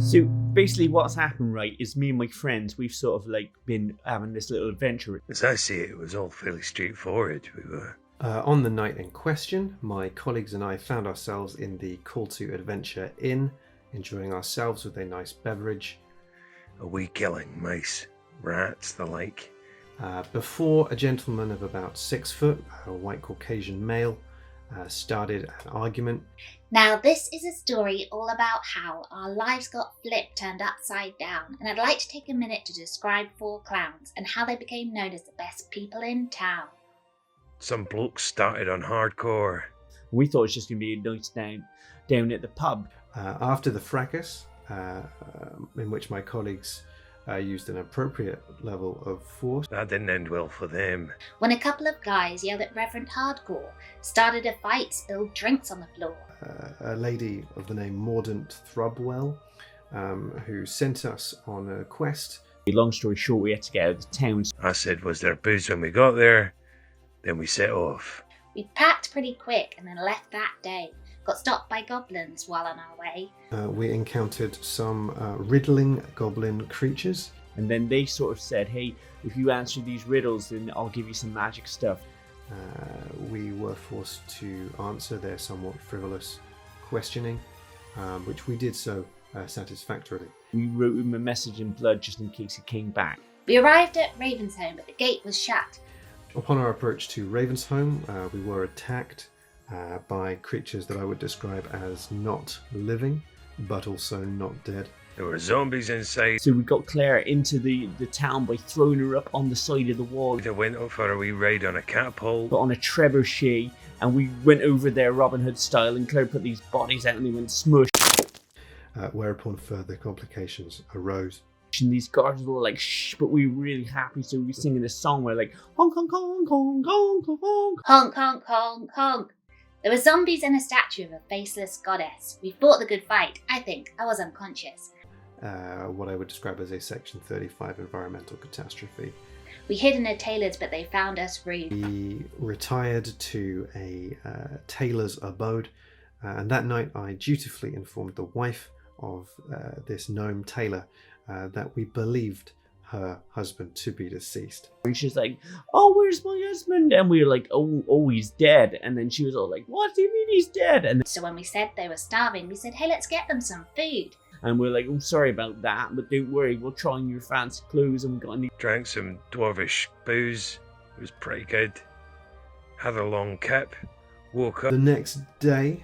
So basically what's happened, right, is me and my friends, we've sort of like been having this little adventure. As I see it, it was all fairly straightforward. We were... On the night in question, my colleagues and I found ourselves in the Call to Adventure Inn, enjoying ourselves with a nice beverage. A wee killing, mice, rats, the like. Before a gentleman of about 6 foot, a white Caucasian male, started an argument. Now this is a story all about how our lives got turned upside down, and I'd like to take a minute to describe 4 clowns and how they became known as the best people in town. Some blokes started on hardcore. We thought it was just going to be a nice down at the pub. After the fracas, in which my colleagues used an appropriate level of force. That didn't end well for them. When a couple of guys yelled at Reverend Hardcore, started a fight, spilled drinks on the floor. A lady of the name Mordaunt Thrubwell, who sent us on a quest. Long story short, we had to get out of the town. I said, was there booze when we got there? Then we set off. We packed pretty quick and then left that day. Got stopped by goblins while on our way. We encountered some riddling goblin creatures. And then they sort of said, hey, if you answer these riddles, then I'll give you some magic stuff. We were forced to answer their somewhat frivolous questioning, which we did so satisfactorily. We wrote him a message in blood just in case he came back. We arrived at Ravensholm, but the gate was shut. Upon our approach to Ravensholm, we were attacked by creatures that I would describe as not living, but also not dead. There were zombies inside. So we got Claire into the town by throwing her up on the side of the wall. We went up for a wee ride on a catapult. But on a trebuchet, and we went over there Robin Hood style, and Claire put these bodies out and they went smush. Whereupon further complications arose. And these guards were like, shh, but we were really happy, so we were singing this song where like, honk, honk, honk, honk, honk, honk. Honk, honk, honk, honk. There were zombies and a statue of a faceless goddess. We fought the good fight, I think. I was unconscious. What I would describe as a Section 35 environmental catastrophe. We hid in a tailor's, but they found us rude. We retired to a tailor's abode, and that night I dutifully informed the wife of this gnome tailor that we believed her husband to be deceased. And she's like, oh, where's my husband? And we were like, oh, he's dead. And then she was all like, what do you mean he's dead? And So when we said they were starving, we said, hey, let's get them some food. And we're like, oh, sorry about that, but don't worry, we'll try on your fancy clothes. And we got any. Drank some dwarvish booze. It was pretty good. Had a long kip. Woke up. The next day,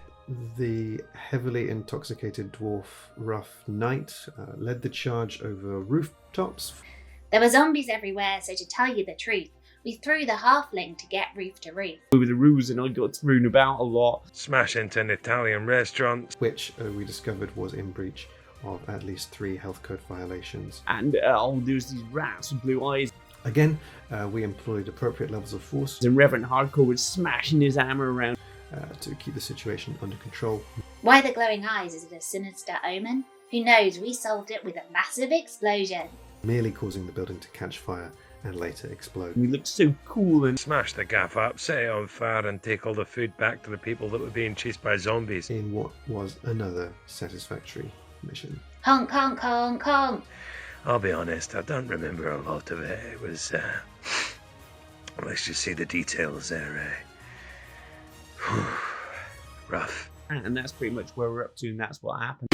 the heavily intoxicated dwarf Ruff Knight led the charge over rooftops. There were zombies everywhere, so to tell you the truth, we threw the halfling to get roof to roof. Over the roofs, and I got thrown about a lot. Smash into an Italian restaurant. Which we discovered was in breach of at least 3 health code violations. And there's these rats with blue eyes. Again, we employed appropriate levels of force And Reverend Hardcore was smashing his hammer around. to keep the situation under control. Why the glowing eyes? Is it a sinister omen? Who knows, we solved it with a massive explosion. Merely causing the building to catch fire and later explode. We looked so cool and Smash the gaff up, set it on fire and take all the food back to the people that were being chased by zombies. In what was another satisfactory mission. Honk, honk, honk, honk. I'll be honest, I don't remember a lot of it. It was, let's just say the details there, rough. that's pretty much where we're up to, and that's what happened.